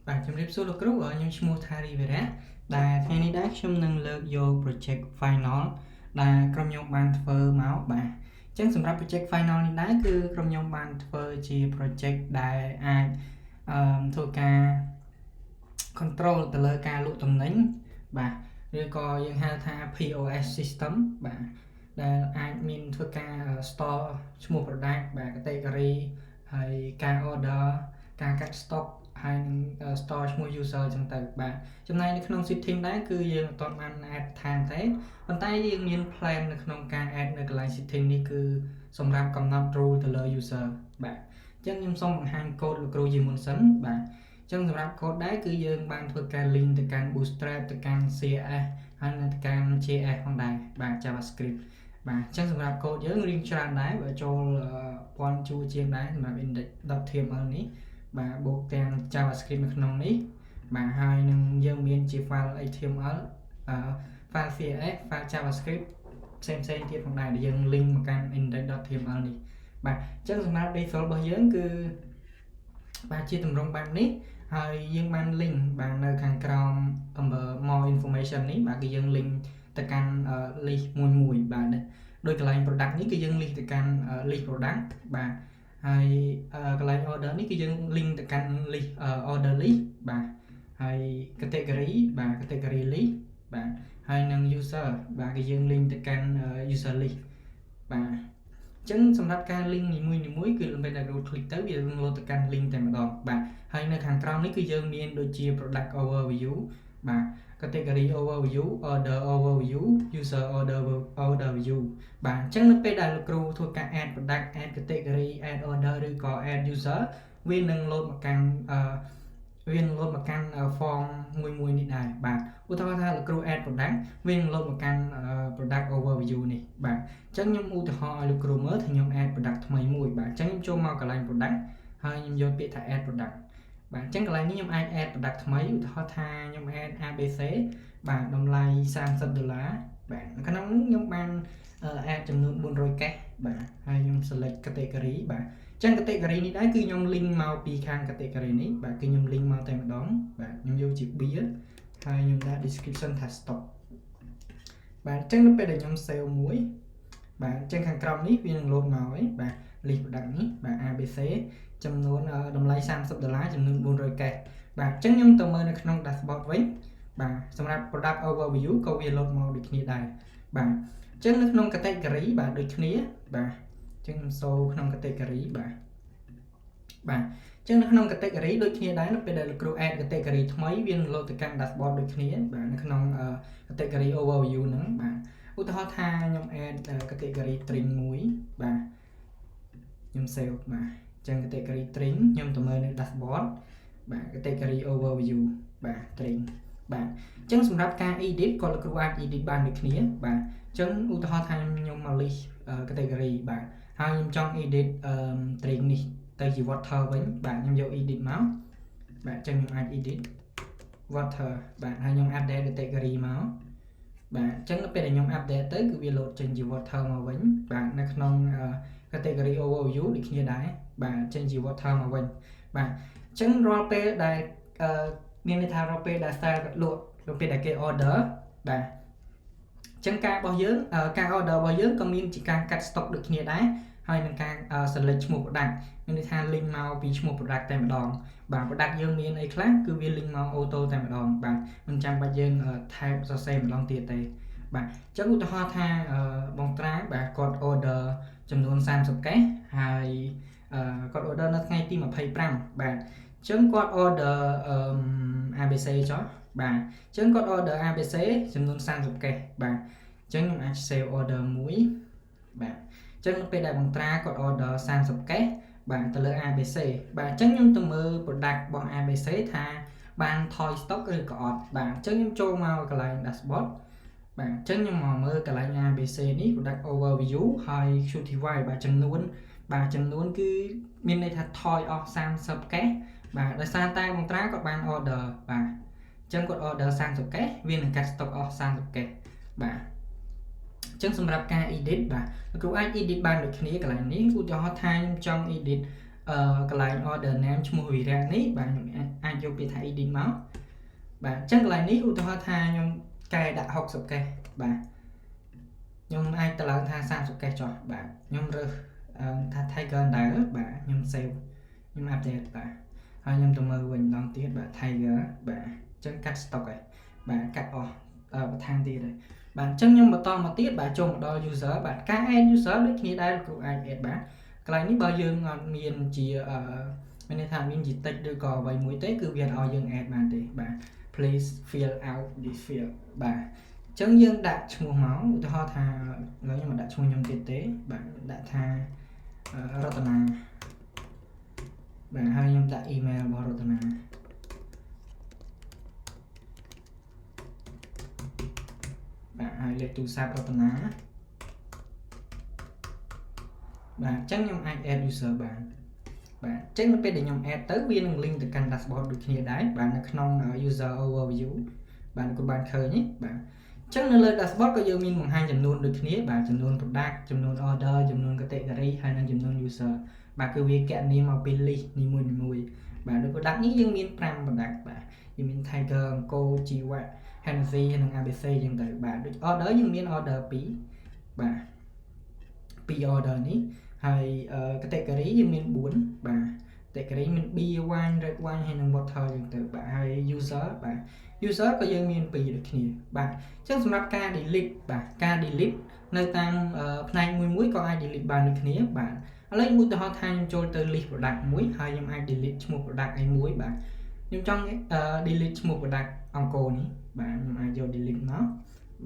បាទជំរាបសួរលោកគ្រូខ្ញុំឈ្មោះថារីវរៈដែលថ្ងៃនេះដែរខ្ញុំនឹងលើកយក project final ដែលក្រុមខ្ញុំបានធ្វើមកបាទអញ្ចឹងសម្រាប់ project final នេះដែរគឺក្រុមខ្ញុំបានធ្វើជា project ដែលអាចធ្វើការ control ទៅលើការលក់ទំនិញបាទឬក៏យើងហៅថា POS system បាទដែលអាចមានធ្វើការ store ឈ្មោះ product បាទ category ហើយការ order ការកាត់ stock ហើយនឹង store ឈ្មោះ user ចឹងទៅបាទចំណែកនៅក្នុង setting ដែរគឺយើងអត់ទាន់បាន add ថែមទេប៉ុន្តែយើងមាន plan នៅក្នុងការ add នៅកន្លែង setting នេះគឺសម្រាប់កំណត់ rule ទៅលើ user បាទអញ្ចឹងខ្ញុំសូមបង្ហាញ code លោកគ្រូជាមុនសិនបាទចឹងសម្រាប់ code ដែរគឺយើងបានធ្វើការ link ទៅកាន់ Bootstrap ទៅកាន់ CSS ហើយនឹងទៅកាន់ JS ផងដែរបាទ JavaScript បាទអញ្ចឹងសម្រាប់ code យើងរៀងច្រើនដែរបើចូល1000ជួរជាងដែរសម្រាប់ index.html នេះបាទបូកទាំង JavaScript នៅក្នុងនេះបាទហើយនឹងយើងមានជា file HTML file CSS file JavaScript ផ្សេងៗទៀតផងដែរដែលយើង link មកកាន់ index.html នេះបាទអញ្ចឹងសម្រាប់ default របស់យើងគឺបាទជាទម្រង់បែបនេះហើយយើងបាន link បាទនៅខាងក្រោម more information នេះបាទគឺយើង link ទៅកាន់ list មួយបាទដោយកន្លែង product នេះគឺយើង link ទៅកាន់ list product បាទហើយកន្លែង order នេះគឺយើង link ទៅកាន់ list order list បាទហើយ category បាទ category list បាទហើយនឹង user បាទគឺយើង link ទៅកាន់ user list បាទអញ្ចឹងសម្រាប់ការ link នីមួយៗគឺពេលដែល double click ទៅវានឹងលោតទៅកាន់ link តែម្ដងបាទហើយនៅខាងក្រោមនេះគឺយើងមានដូចជា product overview បាទ category overview order overview user overview បាទអញ្ចឹងនៅពេលដែលលោកគ្រូធ្វើការ add product add category add order ឬក៏ add user វានឹងលោតមកកាន់form មួយនេះដែរបាទឧទាហរណ៍ថាលោកគ្រូ add product វានឹងលោតមកកាន់ product overview នេះបាទអញ្ចឹងខ្ញុំឧទាហរណ៍ឲ្យលោកគ្រូមើលថាខ្ញុំ add product ថ្មីមួយបាទអញ្ចឹងខ្ញុំចូលមកកន្លែង product ហើយខ្ញុំយកពាក្យថា add product បាទអញ្ចឹងកន្លែងនេះខ្ញុំអាច add product ថ្មីឧទាហរណ៍ថាខ្ញុំ add ABC បាទតម្លៃ$30បាទនៅក្នុងនេះខ្ញុំបាន add ចំនួន400 cash បាទហើយខ្ញុំ select category បាទចឹង category នេះដែរគឺខ្ញុំ link មកពីខាង category នេះបាទគឺខ្ញុំ link មកតែម្ដងបាទខ្ញុំយកជា beer ហើយខ្ញុំដាក់ description ថា stock បាទអញ្ចឹងនៅពេលដែលខ្ញុំ save មួយបាទអញ្ចឹងខាងក្រោមនេះវានឹង load មកហើយបាទ list product នេះបាទ ABC ចំនួនតម្លៃ$30ចំនួន400 cash បាទអញ្ចឹងខ្ញុំទៅមើលនៅក្នុង dashboard វិញបាទសម្រាប់ product overview ក៏វា load មកដូចគ្នាដែរបាទអញ្ចឹងនៅក្នុង category បាទដូចគ្នាបាទអញ្ចឹងខ្ញុំសូរក្នុង category បាទអញ្ចឹងនៅក្នុង category ដូចគ្នាដែរនៅពេលដែលលោកគ្រូ add category ថ្មីវានឹង load ទៅកាន់ dashboard ដូចគ្នាបាទនៅក្នុង category overview ហ្នឹងបាទឧទាហរណ៍ថាខ្ញុំ add category string មួយបាទខ្ញុំ save បាទអញ្ចឹង category string ខ្ញុំទៅមើលនៅ dashboard បាទ category overview បាទ string បាទអញ្ចឹងសម្រាប់ការ edit ក៏លោកគ្រូអាច edit បានដូចគ្នាបាទអញ្ចឹងឧទាហរណ៍ថាខ្ញុំមក list category បាទហើយខ្ញុំចង់ edit string នេះទៅជា water វិញបាទខ្ញុំយក edit មកបាទអញ្ចឹងខ្ញុំអាច edit water បាទហើយខ្ញុំ update category មកបាទអញ្ចឹងនៅពេលដែលខ្ញុំ update ទៅគឺវា load ចេញជា water មកវិញបាទនៅក្នុង category overview ដូចគ្នាដែរបាទចេញជា water មកវិញបាទអញ្ចឹងរាល់ពេលដែលមានន័យថារាល់ពេលដែល style លក់រាល់ពេលដែលគេ order បាទអញ្ចឹងការរបស់យើងការ order របស់យើងក៏មានជាការកាត់ stock ដូចគ្នាដែរហើយនឹងការ select ឈ្មោះ product មានន័យថា link មកពីឈ្មោះ product តែម្ដងបាទ product យើងមានអីខ្លះគឺវា link មក auto តែម្ដងបាទមិនចាំបាច់យើង type សរសេរម្ដងទៀតទេបាទអញ្ចឹងឧទាហរណ៍ថាបងត្រាបាទគាត់ order ចំនួន30 cash ហើយគាត់ order នៅថ្ងៃទី25បាទអញ្ចឹងគាត់ order ABC ចុះបាទអញ្ចឹងគាត់ order ABC ចំនួន30 cash បាទអញ្ចឹងខ្ញុំអាច save order មួយបាទអញ្ចឹងនៅពេលដែលបងត្រាគាត់ order 30 cash បាទទៅលើ ABC បាទអញ្ចឹងខ្ញុំទៅមើល product របស់ ABC ថាបានថយ stock ឬក៏អត់បាទអញ្ចឹងខ្ញុំចូលមកកន្លែង dashboard បាទអញ្ចឹងខ្ញុំមកមើលកន្លែង ABC នេះ product overview ហើយ QTY បាទចំនួនគឺមានន័យថាថយអស់30 cash បាទដោយសារតែបងត្រាគាត់បាន order បាទអញ្ចឹងគាត់ order 30 cash វានឹងកាត់ stock អស់30 cash បាទអញ្ចឹងសម្រាប់ការ edit បាទលោកគ្រូអាច edit បានដូចគ្នាកន្លែងនេះឧទាហរណ៍ថាខ្ញុំចង់ edit កន្លែង order name ឈ្មោះវិរៈនេះបាទខ្ញុំអាច យកពាក្យថា edit មកបាទអញ្ចឹងកន្លែងនេះឧទាហរណ៍ថាខ្ញុំកែដាក់60កេសបាទខ្ញុំអាចទៅឡើងថា30កេសចុះបាទខ្ញុំរើសថា tiger ដែរបាទខ្ញុំ save ខ្ញុំ update បាទហើយខ្ញុំទៅមើលវិញម្ដងទៀតបាទ tiger បាទអញ្ចឹងកាត់ stock ហើយបាទកាត់អស់បន្ថែមទៀតហើយបាទអញ្ចឹងខ្ញុំបន្តមកទៀតបាទចូលមកដល់ user បាទការ add user ដូចគ្នាដែរគ្រូអាច add បាទកន្លែងនេះបើយើងអត់មានជាមានន័យថាមានជាតិចឬក៏អ្វីមួយទេគឺវាឲ្យយើង add បានទេបាទ please fill out this field បាទអញ្ចឹងយើងដាក់ឈ្មោះមកឧទាហរណ៍ថាឥឡូវខ្ញុំមិនដាក់ឈ្មោះខ្ញុំទៀតទេបាទដាក់ថារតនាបាទហើយខ្ញុំដាក់ email របស់រតនាបាទហើយលេខទូរស័ព្ទរតនាបាទអញ្ចឹងខ្ញុំអាច add user បានបាទអញ្ចឹងនៅពេលដែលខ្ញុំ add ទៅវានឹង link ទៅកាន់ dashboard ដូចគ្នាដែរបាទនៅក្នុង user overview បាទគាត់បានឃើញទេបាទអញ្ចឹងនៅលើ dashboard ក៏យើងមានបង្ហាញចំនួនដូចគ្នាបាទចំនួន product ចំនួន order ចំនួន category ហើយនិងចំនួន user បាទគឺវាគណនាមកពី list នីមួយៗបាទដូច product នេះយើងមាន5 product បាទយើងមាន Tiger អង្គរជីវៈ Hennessy និង ABC អញ្ចឹងទៅបាទដូច order យើងមាន order 2បាទ2 order នេះហើយ category យើងមាន4បាទ category មាន beer wine red wine ហើយនិង water អញ្ចឹងទៅបាទហើយ user បាទ user ក៏យើងមាន2ដូចគ្នាបាទអញ្ចឹងសម្រាប់ការ delete បាទការ delete នៅតាមផ្នែកមួយក៏អាច delete បានដូចគ្នាបាទឥឡូវឧទាហរណ៍ថាខ្ញុំចូលទៅ list product មួយហើយខ្ញុំអាច delete ឈ្មោះ product ឯមួយបាទខ្ញុំចង់ delete ឈ្មោះ product អង្គរនេះបាទខ្ញុំអាចយក delete មក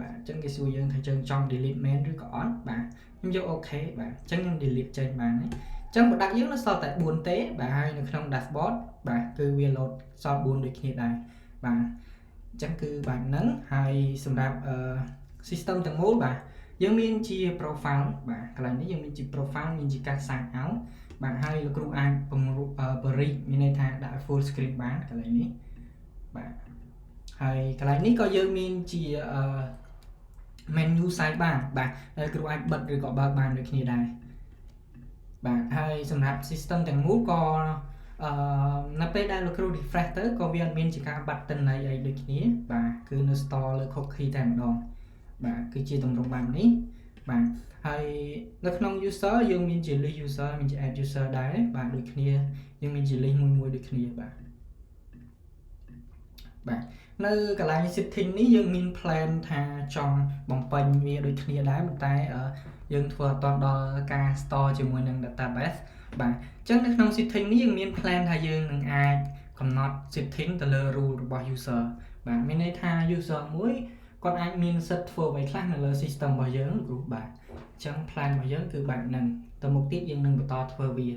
បាទអញ្ចឹងគេសួរយើងថាយើងចង់ delete មែនឬក៏អត់បាទខ្ញុំយក OK បាទអញ្ចឹងខ្ញុំ delete ចេញបានហើយអញ្ចឹង product យើងនៅសល់តែ4ទេបាទហើយនៅក្នុង dashboard បាទគឺវា load សល់4ដូចគ្នាដែរបាទអញ្ចឹងគឺបាទហ្នឹងហើយសម្រាប់system ទាំងមូលបាទយើងមានជា profile បាទកន្លែងនេះយើងមានជា profile មានជាការ sign out បាទហើយលោកគ្រូអាចបរិយមានន័យថាដាក់ full screen បានកន្លែងនេះបាទហើយកន្លែងនេះក៏យើងមានជា menu side បានបាទហើយគ្រូអាចបិទឬក៏បើកបានដូចគ្នាដែរបាទហើយសម្រាប់ system ទាំងមូលក៏នៅពេលដែលលោកគ្រូ refresh ទៅក៏វាអត់មានជាការបាត់ទិន្នន័យអីដូចគ្នាបាទគឺនៅ store លើ cookie តែម្ដងបាទគឺជាទម្រង់បែបនេះបាទហើយនៅក្នុង user យើងមានជា list user មានជា add user ដែរបាទដូចគ្នាយើងមានជា list មួយដូចគ្នាបាទនៅកន្លែង setting នេះយើងមាន plan ថាចង់បំពេញវាដូចគ្នាដែរប៉ុន្តែយើងធ្វើអត់ទាន់ដល់ការ store ជាមួយនឹង database បាទអញ្ចឹងនៅក្នុង setting នេះយើងមាន plan ថាយើងនឹងអាចកំណត់ setting ទៅលើ rule របស់ user បាទមានន័យថា user មួយគាត់អាចមានសិទ្ធិធ្វើអ្វីខ្លះនៅលើ system របស់យើងគ្រូបាទអញ្ចឹង plan របស់យើងគឺបែបហ្នឹងទៅមុខទៀតយើងនឹងបន្តធ្វើវា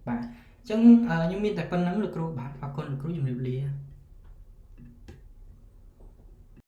បាទអញ្ចឹងខ្ញុំមានតែប៉ុណ្្នឹងលោកគ្រូបាទអរគុណ